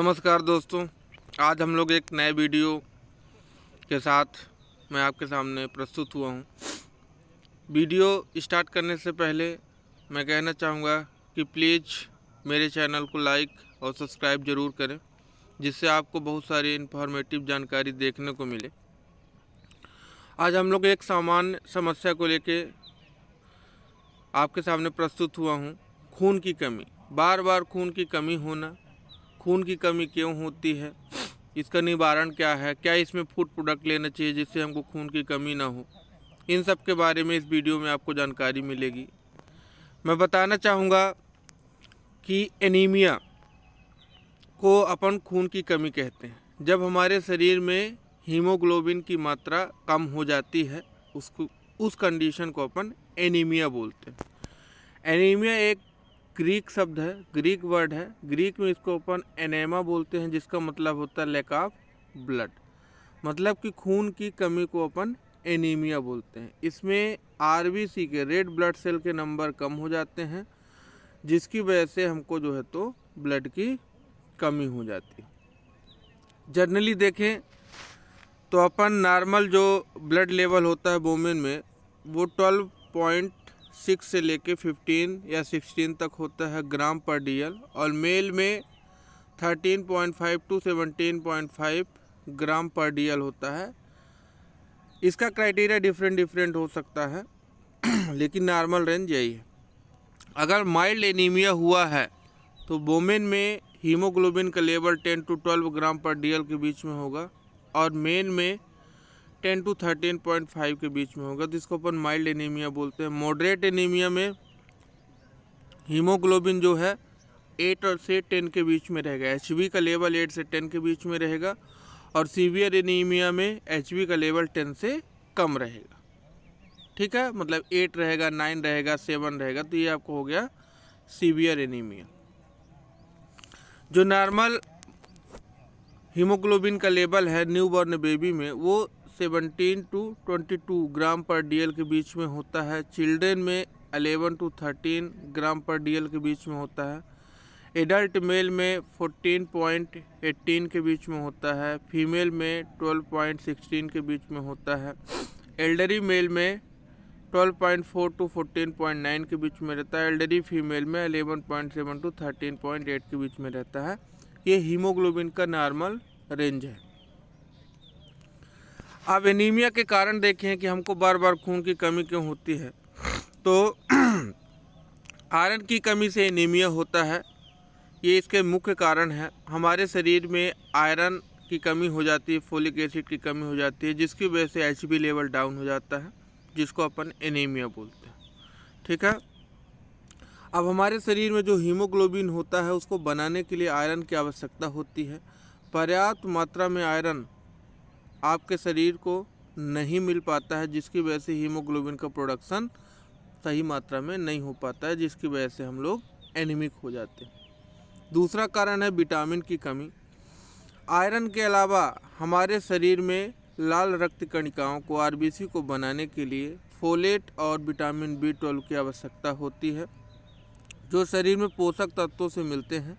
नमस्कार दोस्तों, आज हम लोग एक नए वीडियो के साथ मैं आपके सामने प्रस्तुत हुआ हूँ। वीडियो स्टार्ट करने से पहले मैं कहना चाहूँगा कि प्लीज़ मेरे चैनल को लाइक और सब्सक्राइब ज़रूर करें, जिससे आपको बहुत सारी इन्फॉर्मेटिव जानकारी देखने को मिले। आज हम लोग एक सामान्य समस्या को लेके आपके सामने प्रस्तुत हुआ हूँ। खून की कमी, बार बार खून की कमी होना, खून की कमी क्यों होती है, इसका निवारण क्या है, क्या इसमें फूड प्रोडक्ट लेना चाहिए जिससे हमको खून की कमी ना हो, इन सब के बारे में इस वीडियो में आपको जानकारी मिलेगी। मैं बताना चाहूँगा कि एनीमिया को अपन खून की कमी कहते हैं। जब हमारे शरीर में हीमोग्लोबिन की मात्रा कम हो जाती है, उस कंडीशन को अपन एनीमिया बोलते हैं। एनीमिया एक ग्रीक शब्द है, ग्रीक वर्ड है। ग्रीक में इसको अपन एनेमा बोलते हैं, जिसका मतलब होता है लैक ऑफ ब्लड, मतलब कि खून की कमी को अपन एनीमिया बोलते हैं। इसमें आरबीसी के रेड ब्लड सेल के नंबर कम हो जाते हैं, जिसकी वजह से हमको जो है तो ब्लड की कमी हो जाती है। जनरली देखें तो अपन नॉर्मल जो ब्लड लेवल होता है वुमेन में, वो 12.6 से लेके 15 या 16 तक होता है ग्राम पर डीएल, और मेल में 13.5 टू 17.5 ग्राम पर डीएल होता है। इसका क्राइटेरिया डिफरेंट हो सकता है लेकिन नॉर्मल रेंज यही है। अगर माइल्ड एनीमिया हुआ है तो वुमेन में हीमोग्लोबिन का लेवल 10 टू 12 ग्राम पर डीएल के बीच में होगा, और मेल में 10 टू 13.5 के बीच में होगा, जिसको अपन माइल्ड एनीमिया बोलते हैं। मॉडरेट एनीमिया में हीमोग्लोबिन जो है 8 और से 10 के बीच में रहेगा, एचबी का लेवल 8 से 10 के बीच में रहेगा, और सीवियर एनीमिया में एचबी का लेवल 10 से कम रहेगा। ठीक है, मतलब 8 रहेगा, 9 रहेगा, 7 रहेगा, तो ये आपको हो गया सीवियर एनीमिया। जो नॉर्मल हीमोग्लोबिन का लेवल है न्यूबॉर्न बेबी में, वो 17 टू 22 ग्राम पर डीएल के बीच में होता है। चिल्ड्रेन में 11 टू 13 ग्राम पर डीएल के बीच में होता है। एडल्ट मेल में 14.18 के बीच में होता है। फीमेल में 12.16 के बीच में होता है। एल्डरी मेल में 12.4 टू 14.9 के बीच में रहता है। एल्डरी फीमेल में 11.7 टू 13.8 के बीच में रहता है। ये हीमोग्लोबिन का नॉर्मल रेंज है। अब एनीमिया के कारण देखें कि हमको बार बार खून की कमी क्यों होती है। तो आयरन की कमी से एनीमिया होता है, ये इसके मुख्य कारण है। हमारे शरीर में आयरन की कमी हो जाती है, फोलिक एसिड की कमी हो जाती है, जिसकी वजह से एचबी लेवल डाउन हो जाता है, जिसको अपन एनीमिया बोलते हैं। ठीक है, अब हमारे शरीर में जो हीमोग्लोबिन होता है उसको बनाने के लिए आयरन की आवश्यकता होती है। पर्याप्त मात्रा में आयरन आपके शरीर को नहीं मिल पाता है, जिसकी वजह से हीमोग्लोबिन का प्रोडक्शन सही मात्रा में नहीं हो पाता है, जिसकी वजह से हम लोग एनीमिक हो जाते हैं। दूसरा कारण है विटामिन की कमी। आयरन के अलावा हमारे शरीर में लाल रक्त कणिकाओं को, आरबीसी को बनाने के लिए फोलेट और विटामिन B12 की आवश्यकता होती है, जो शरीर में पोषक तत्वों से मिलते हैं।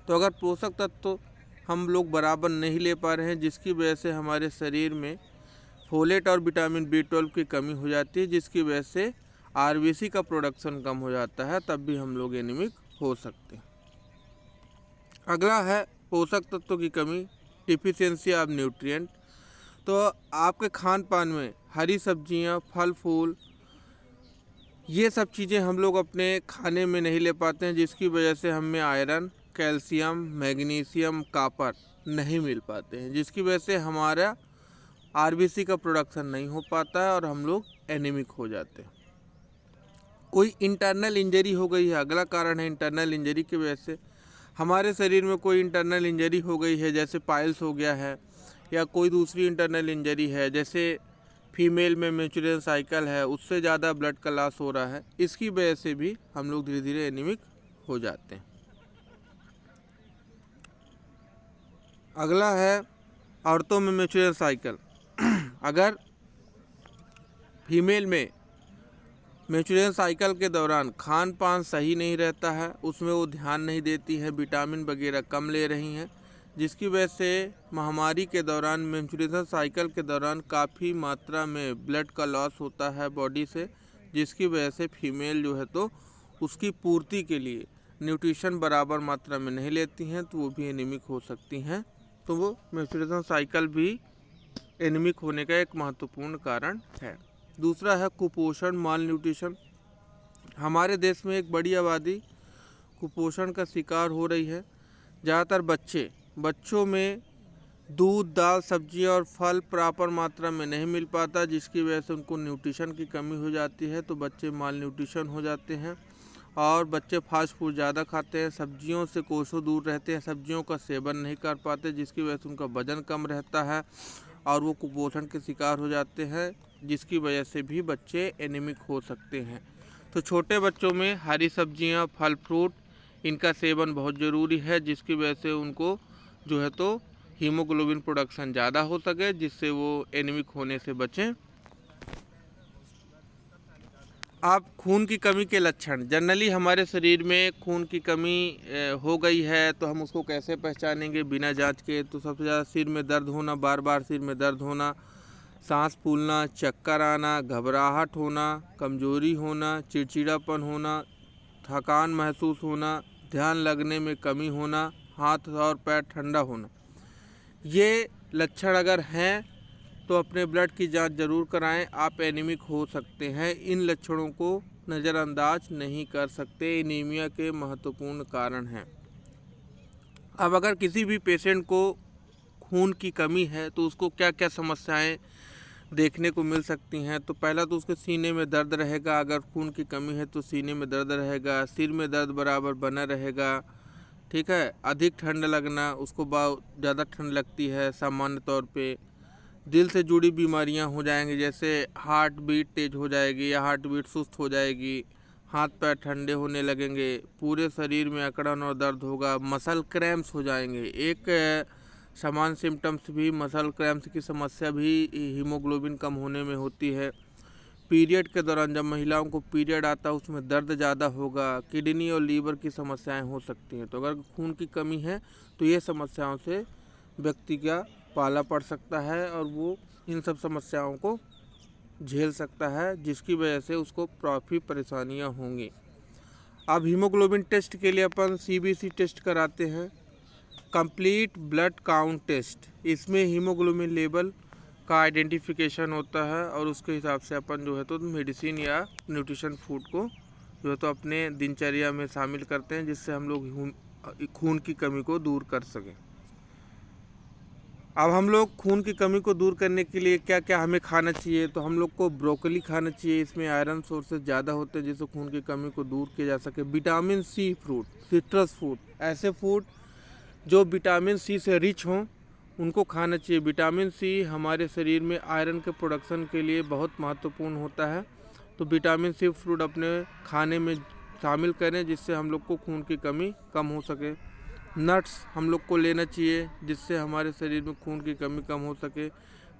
तो अगर पोषक तत्व हम लोग बराबर नहीं ले पा रहे हैं, जिसकी वजह से हमारे शरीर में फोलेट और विटामिन B12 की कमी हो जाती है, जिसकी वजह से आरबीसी का प्रोडक्शन कम हो जाता है, तब भी हम लोग एनीमिक हो सकते हैं। अगला है पोषक तत्वों की कमी, डिफिशियंसी ऑफ न्यूट्रिएंट। तो आपके खान पान में हरी सब्जियां, फल फूल, ये सब चीज़ें हम लोग अपने खाने में नहीं ले पाते हैं, जिसकी वजह से हमें आयरन, कैल्शियम, मैग्नीशियम, कॉपर नहीं मिल पाते हैं, जिसकी वजह से हमारा आरबीसी का प्रोडक्शन नहीं हो पाता है और हम लोग एनीमिक हो जाते हैं। कोई इंटरनल इंजरी हो गई है, अगला कारण है इंटरनल इंजरी की वजह से। हमारे शरीर में कोई इंटरनल इंजरी हो गई है, जैसे पाइल्स हो गया है, या कोई दूसरी इंटरनल इंजरी है, जैसे फीमेल में मेंस्ट्रुअल साइकिल है, उससे ज़्यादा ब्लड का लॉस हो रहा है, इसकी वजह से भी हम लोग धीरे धीरे एनीमिक हो जाते हैं। अगला है औरतों में मेंस्ट्रुअल साइकिल। अगर फीमेल में मेंस्ट्रुअल साइकिल के दौरान खान पान सही नहीं रहता है, उसमें वो ध्यान नहीं देती है, विटामिन वगैरह कम ले रही हैं, जिसकी वजह से महामारी के दौरान मेंस्ट्रुएशन साइकिल के दौरान काफ़ी मात्रा में ब्लड का लॉस होता है बॉडी से, जिसकी वजह से फीमेल जो है तो उसकी पूर्ति के लिए न्यूट्रिशन बराबर मात्रा में नहीं लेती हैं तो वो भी एनीमिक हो सकती हैं। तो वो मेंस्ट्रुएशन साइकिल भी एनीमिक होने का एक महत्वपूर्ण कारण है। दूसरा है कुपोषण, माल न्यूट्रिशन। हमारे देश में एक बड़ी आबादी कुपोषण का शिकार हो रही है। ज़्यादातर बच्चों में दूध, दाल, सब्जी और फल प्रॉपर मात्रा में नहीं मिल पाता, जिसकी वजह से उनको न्यूट्रिशन की कमी हो जाती है, तो बच्चे माल न्यूट्रिशन हो जाते हैं। और बच्चे फास्ट फूड ज़्यादा खाते हैं, सब्जियों से कोसों दूर रहते हैं, सब्जियों का सेवन नहीं कर पाते, जिसकी वजह से उनका वजन कम रहता है और वो कुपोषण के शिकार हो जाते हैं, जिसकी वजह से भी बच्चे एनीमिक हो सकते हैं। तो छोटे बच्चों में हरी सब्जियां, फल फ्रूट इनका सेवन बहुत ज़रूरी है, जिसकी वजह से उनको जो है तो हीमोग्लोबिन प्रोडक्शन ज़्यादा हो सके, जिससे वो एनीमिक होने से बचें। अब खून की कमी के लक्षण। जनरली हमारे शरीर में खून की कमी हो गई है तो हम उसको कैसे पहचानेंगे बिना जांच के? तो सबसे ज़्यादा सिर में दर्द होना, बार बार सिर में दर्द होना, सांस फूलना, चक्कर आना, घबराहट होना, कमजोरी होना, चिड़चिड़ापन होना, थकान महसूस होना, ध्यान लगने में कमी होना, हाथ और पैर ठंडा होना। ये लक्षण अगर हैं तो अपने ब्लड की जांच जरूर कराएं, आप एनीमिक हो सकते हैं। इन लक्षणों को नज़रअंदाज नहीं कर सकते, एनीमिया के महत्वपूर्ण कारण हैं। अब अगर किसी भी पेशेंट को खून की कमी है तो उसको क्या क्या समस्याएं देखने को मिल सकती हैं? तो पहला तो उसके सीने में दर्द रहेगा। अगर खून की कमी है तो सीने में दर्द रहेगा, सिर में दर्द बराबर बना रहेगा, ठीक है। अधिक ठंड लगना, उसको बहुत ज़्यादा ठंड लगती है सामान्य तौर पे। दिल से जुड़ी बीमारियां हो जाएंगी, जैसे हार्ट बीट तेज हो जाएगी या हार्ट बीट सुस्त हो जाएगी, हाथ पैर ठंडे होने लगेंगे, पूरे शरीर में अकड़न और दर्द होगा, मसल क्रैम्प्स हो जाएंगे। एक समान सिम्टम्स भी मसल क्रैम्प्स की समस्या भी हीमोग्लोबिन कम होने में होती है। पीरियड के दौरान जब महिलाओं को पीरियड आता है उसमें दर्द ज़्यादा होगा, किडनी और लीवर की समस्याएं हो सकती हैं। तो अगर खून की कमी है तो ये समस्याओं से व्यक्ति का पाला पड़ सकता है और वो इन सब समस्याओं को झेल सकता है, जिसकी वजह से उसको काफ़ी परेशानियां होंगी। अब हीमोग्लोबिन टेस्ट के लिए अपन CBC टेस्ट कराते हैं, कंप्लीट ब्लड काउंट टेस्ट। इसमें हीमोग्लोबिन लेवल का आइडेंटिफिकेशन होता है और उसके हिसाब से अपन जो है तो मेडिसिन या न्यूट्रिशन फूड को जो है तो अपने दिनचर्या में शामिल करते हैं, जिससे हम लोग खून की कमी को दूर कर सकें। अब हम लोग खून की कमी को दूर करने के लिए क्या क्या हमें खाना चाहिए? तो हम लोग को ब्रोकली खाना चाहिए, इसमें आयरन सोर्सेज ज़्यादा होते हैं जिससे खून की कमी को दूर किया जा सके। Vitamin C fruit, citrus food, ऐसे फूड जो विटामिन C से रिच हों उनको खाना चाहिए। विटामिन C हमारे शरीर में आयरन के प्रोडक्शन के लिए बहुत महत्वपूर्ण होता है, तो विटामिन C फ्रूट अपने खाने में शामिल करें, जिससे हम लोग को खून की कमी कम हो सके। नट्स हम लोग को लेना चाहिए, जिससे हमारे शरीर में खून की कमी कम हो सके।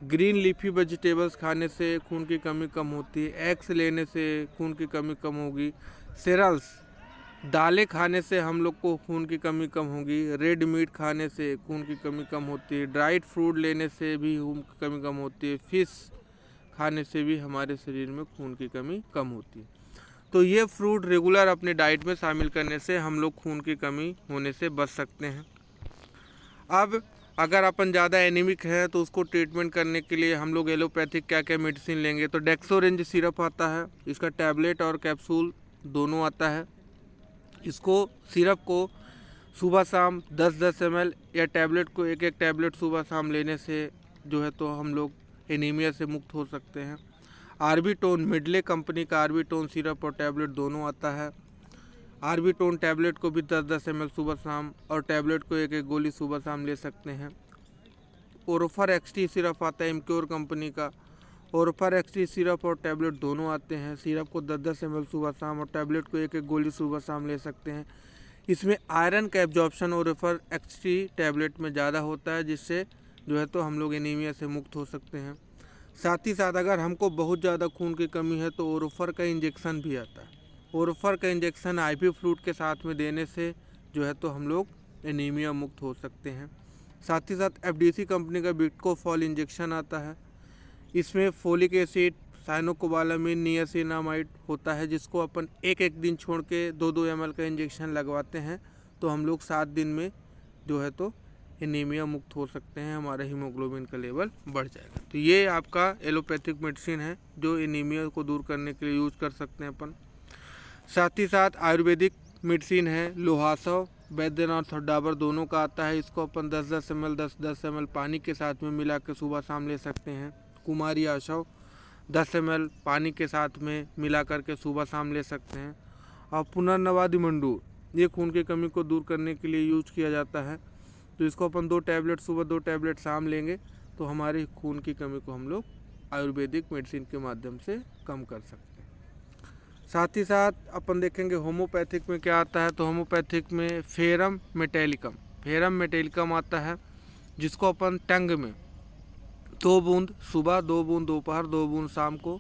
ग्रीन लीफी वेजिटेबल्स खाने से खून की कमी कम होती है। एग्स लेने से खून की कमी कम होगी। सेरल्स, दालें खाने से हम लोग को खून की कमी कम होगी। रेड मीट खाने से खून की कमी कम होती है। ड्राइड फ्रूट लेने से भी खून की कमी कम होती है। फिश खाने से भी हमारे शरीर में खून की कमी कम होती है। तो ये फ्रूट रेगुलर अपने डाइट में शामिल करने से हम लोग खून की कमी होने से बच सकते हैं। अब अगर अपन ज़्यादा एनीमिक है तो उसको ट्रीटमेंट करने के लिए हम लोग एलोपैथिक क्या क्या मेडिसिन लेंगे? तो डेक्सोरेंज सिरप आता है, इसका टैबलेट और कैप्सूल दोनों आता है। इसको सिरप को सुबह शाम 10-10 ml या टैबलेट को एक टैबलेट सुबह शाम लेने से जो है तो हम लोग एनीमिया से मुक्त हो सकते हैं। आर्बिटोन, मिडले कंपनी का आर्बिटोन सिरप और टैबलेट दोनों आता है। आर्बिटोन टैबलेट को भी 10-10 ml सुबह शाम और टैबलेट को एक गोली सुबह शाम ले सकते हैं। ओरोफर एक्सटी सिरप आता है इम्क्योर कंपनी का। ओरोफर एक्सटी सिरप और टैबलेट दोनों आते हैं। सिरप को 10-10 ml सुबह शाम और टैबलेट को एक गोली सुबह शाम ले सकते हैं। इसमें आयरन का एब्जॉर्प्शन ओरोफर एक्सटी टैबलेट में ज़्यादा होता है, जिससे जो है तो हम लोग एनीमिया से मुक्त हो सकते हैं। साथ ही साथ अगर हमको बहुत ज़्यादा खून की कमी है तो ओरोफर का इंजेक्शन भी आता है। ओरोफर का इंजेक्शन IV फ्लूइड के साथ में देने से जो है तो हम लोग एनीमिया मुक्त हो सकते हैं। साथ ही साथ FDC कंपनी का बिटकोफॉल इंजेक्शन आता है। इसमें फोलिक एसिड, साइनोकोबालामिन, नियासिनामाइड होता है, जिसको अपन एक दिन छोड़ के 2-2 ml का इंजेक्शन लगवाते हैं तो हम लोग 7 दिन में जो है तो एनीमिया मुक्त हो सकते हैं, हमारा हीमोग्लोबिन का लेवल बढ़ जाएगा। तो ये आपका एलोपैथिक मेडिसिन है जो एनीमिया को दूर करने के लिए यूज कर सकते हैं अपन। साथ ही साथ आयुर्वेदिक मेडिसिन है लोहासव, बैद्यनाथ और डाबर दोनों का आता है। इसको अपन 10-10 ml 10-10 ml पानी के साथ में मिला के सुबह शाम ले सकते हैं। कुमारी आशव 10 ml पानी के साथ में मिला करके सुबह शाम ले सकते हैं। और पुनर्नवादि मंडूर, ये खून की कमी को दूर करने के लिए यूज किया जाता है। तो इसको अपन 2 टैबलेट सुबह 2 टैबलेट शाम लेंगे तो हमारी खून की कमी को हम लोग आयुर्वेदिक मेडिसिन के माध्यम से कम कर सकते हैं। साथ ही साथ अपन देखेंगे होम्योपैथिक में क्या आता है। तो होम्योपैथिक में फेरम मेटेलिकम आता है, जिसको अपन टंग में 2 बूंद सुबह, 2 बूंद दोपहर, 2 बूंद शाम को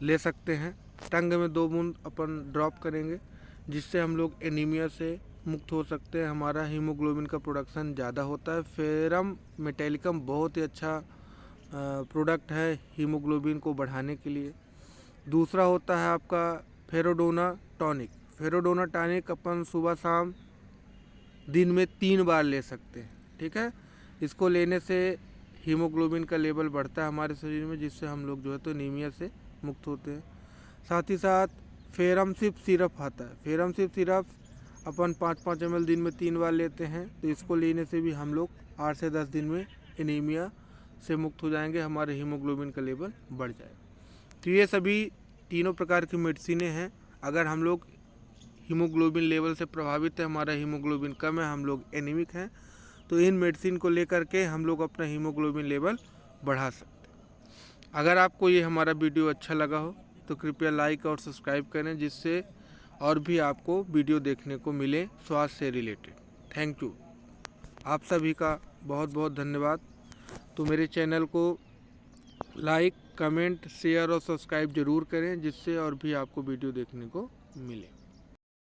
ले सकते हैं। टंग में 2 बूंद अपन ड्रॉप करेंगे, जिससे हम लोग एनीमिया से मुक्त हो सकते हैं, हमारा हीमोग्लोबिन का प्रोडक्शन ज़्यादा होता है। फेरम मेटेलिकम बहुत ही अच्छा प्रोडक्ट है हीमोग्लोबिन को बढ़ाने के लिए। दूसरा होता है आपका फेरोडोना टॉनिक अपन सुबह शाम दिन में 3 बार ले सकते हैं, ठीक है। इसको लेने से हीमोग्लोबिन का लेवल बढ़ता है हमारे शरीर में, जिससे हम लोग जो है तो एनीमिया से मुक्त होते हैं। साथ ही साथ फेरमसिप सिरप आता है। फेरमसिप सिरप अपन 5-5 ml दिन में 3 बार लेते हैं। तो इसको लेने से भी हम लोग 8 से 10 दिन में एनीमिया से मुक्त हो जाएंगे, हमारे हीमोग्लोबिन का लेवल बढ़ जाएगा। तो ये सभी तीनों प्रकार की मेडिसिनें हैं। अगर हम लोग हीमोग्लोबिन लेवल से प्रभावित है, हमारा हीमोग्लोबिन कम है, हम लोग एनीमिक हैं, तो इन मेडिसिन को लेकर के हम लोग अपना हीमोग्लोबिन लेवल बढ़ा सकते हैं। अगर आपको ये हमारा वीडियो अच्छा लगा हो तो कृपया लाइक और सब्सक्राइब करें, जिससे और भी आपको वीडियो देखने को मिले स्वास्थ्य से रिलेटेड। थैंक यू, आप सभी का बहुत बहुत धन्यवाद। तो मेरे चैनल को लाइक, कमेंट, शेयर और सब्सक्राइब ज़रूर करें, जिससे और भी आपको वीडियो देखने को मिले।